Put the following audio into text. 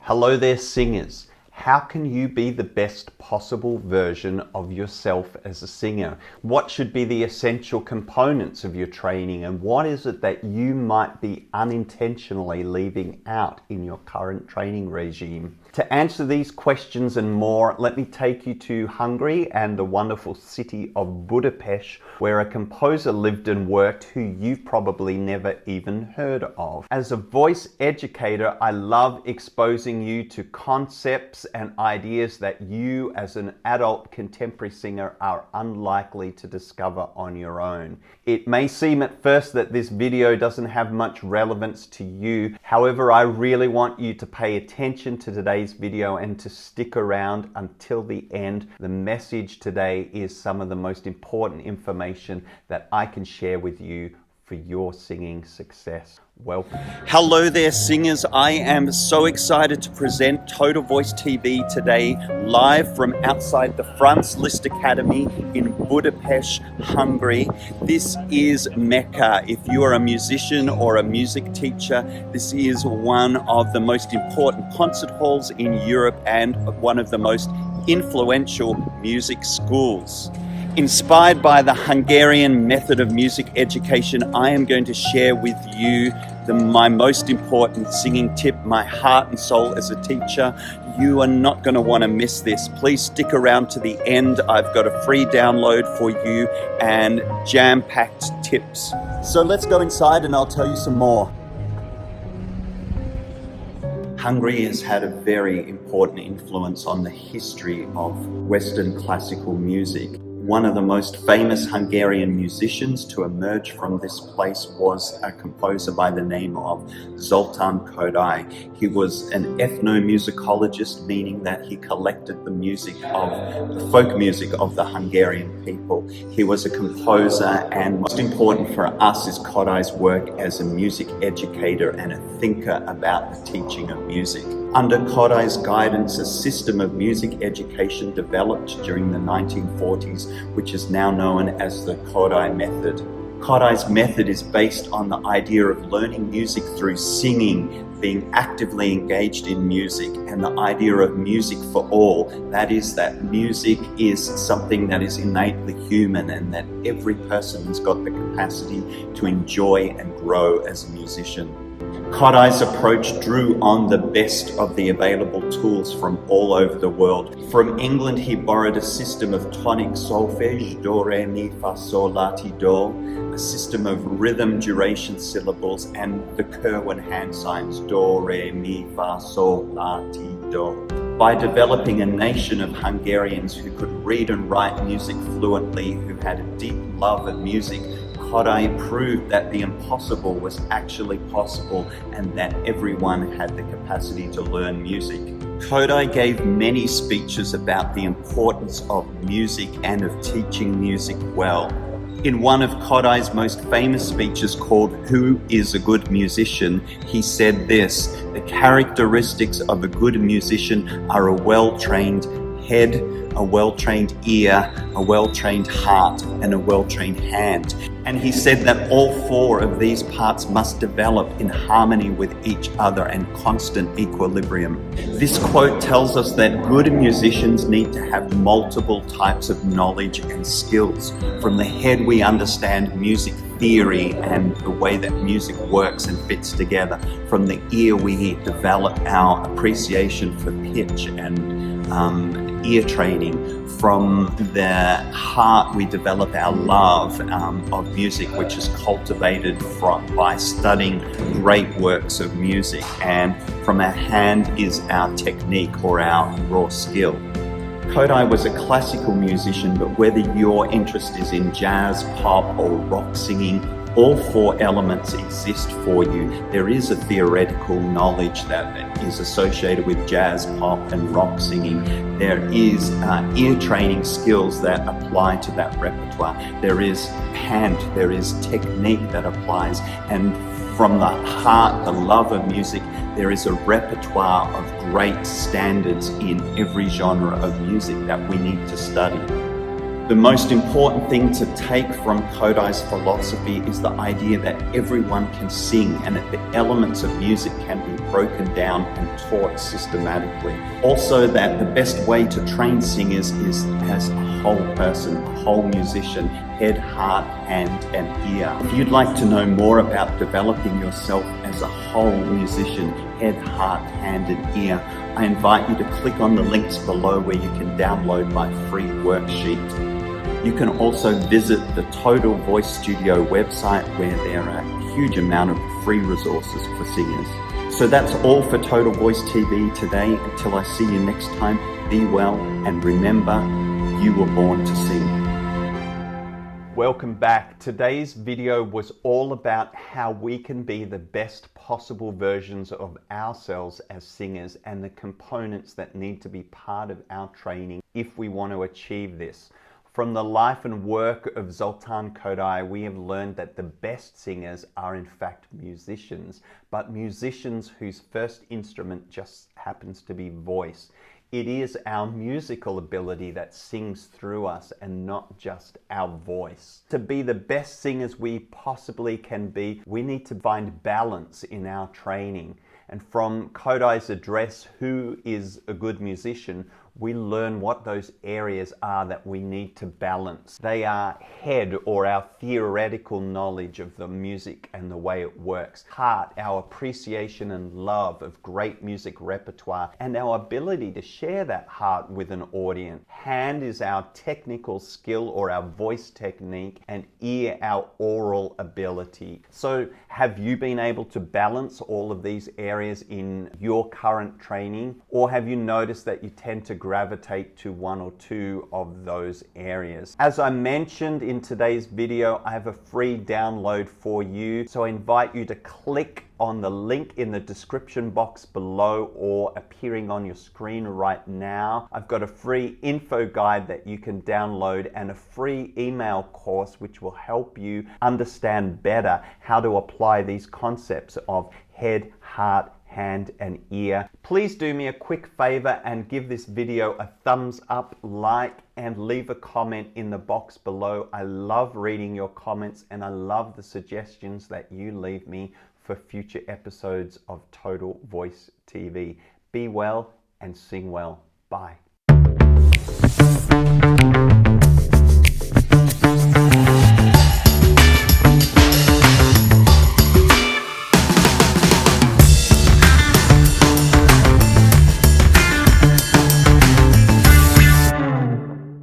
Hello there, singers. How can you be the best possible version of yourself as a singer? What should be the essential components of your training, and what is it that you might be unintentionally leaving out in your current training regime? To answer these questions and more, let me take you to Hungary and the wonderful city of Budapest, where a composer lived and worked who you've probably never even heard of. As a voice educator, I love exposing you to concepts and ideas that you as an adult contemporary singer are unlikely to discover on your own. It may seem at first that this video doesn't have much relevance to you. However, I really want you to pay attention to today's video and to stick around until the end. The message today is some of the most important information that I can share with you for your singing success. Welcome. Hello there, singers. I am so excited to present Total Voice TV today, live from outside the Franz Liszt Academy in Budapest, Hungary. This is Mecca. If you are a musician or a music teacher, this is one of the most important concert halls in Europe and one of the most influential music schools. Inspired by the Hungarian method of music education, I am going to share with you my most important singing tip, my heart and soul as a teacher. You are not going to want to miss this. Please stick around to the end. I've got a free download for you and jam-packed tips. So let's go inside and I'll tell you some more. Hungary has had a very important influence on the history of Western classical music. One of the most famous Hungarian musicians to emerge from this place was a composer by the name of Zoltán Kodály. He was an ethnomusicologist, meaning that he collected the music of the folk music of the Hungarian people. He was a composer, and most important for us is Kodály's work as a music educator and a thinker about the teaching of music. Under Kodály's guidance, a system of music education developed during the 1940s, which is now known as the Kodály method. Kodály's method is based on the idea of learning music through singing, being actively engaged in music, and the idea of music for all. That is, that music is something that is innately human and that every person has got the capacity to enjoy and grow as a musician. Kodály's approach drew on the best of the available tools from all over the world. From England, he borrowed a system of tonic solfege, do, re, mi, fa, sol, la, ti, do, a system of rhythm, duration, syllables, and the Kerwin hand signs, do, re, mi, fa, sol, la, ti, do. By developing a nation of Hungarians who could read and write music fluently, who had a deep love of music, Kodály proved that the impossible was actually possible and that everyone had the capacity to learn music. Kodály gave many speeches about the importance of music and of teaching music well. In one of Kodály's most famous speeches called "Who is a Good Musician?" he said this: "The characteristics of a good musician are a well-trained head, a well-trained ear, a well-trained heart, and a well-trained hand." And he said that all four of these parts must develop in harmony with each other and constant equilibrium. This quote tells us that good musicians need to have multiple types of knowledge and skills. From the head, we understand music theory and the way that music works and fits together. From the ear, we develop our appreciation for pitch and ear training. From the heart, we develop our love of music, which is cultivated by studying great works of music. And from our hand is our technique or our raw skill. Kodály was a classical musician, but whether your interest is in jazz, pop, or rock singing, all four elements exist for you. There is a theoretical knowledge that is associated with jazz, pop, and rock singing. There is ear training skills that apply to that repertoire. There is hand, there is technique that applies. And from the heart, the love of music, there is a repertoire of great standards in every genre of music that we need to study. The most important thing to take from Kodály's philosophy is the idea that everyone can sing and that the elements of music can be broken down and taught systematically. Also, that the best way to train singers is as a whole person, a whole musician, head, heart, hand, and ear. If you'd like to know more about developing yourself as a whole musician, head, heart, hand, and ear, I invite you to click on the links below where you can download my free worksheet. You can also visit the Total Voice Studio website where there are a huge amount of free resources for singers. So that's all for Total Voice TV today. Until I see you next time, be well and remember, you were born to sing. Welcome back. Today's video was all about how we can be the best possible versions of ourselves as singers and the components that need to be part of our training if we want to achieve this. From the life and work of Zoltán Kodály, we have learned that the best singers are in fact musicians, but musicians whose first instrument just happens to be voice. It is our musical ability that sings through us and not just our voice. To be the best singers we possibly can be, we need to find balance in our training. And from Kodály's address, Who is a Good Musician?, we learn what those areas are that we need to balance. They are head, or our theoretical knowledge of the music and the way it works. Heart, our appreciation and love of great music repertoire and our ability to share that heart with an audience. Hand is our technical skill or our voice technique, and ear our oral ability. So have you been able to balance all of these areas in your current training, or have you noticed that you tend to gravitate to one or two of those areas? As I mentioned in today's video, I have a free download for you. So I invite you to click on the link in the description box below or appearing on your screen right now. I've got a free info guide that you can download and a free email course which will help you understand better how to apply these concepts of head, heart, hand, and ear. Please do me a quick favor and give this video a thumbs up, like, and leave a comment in the box below. I love reading your comments and I love the suggestions that you leave me for future episodes of Total Voice TV. Be well and sing well. Bye.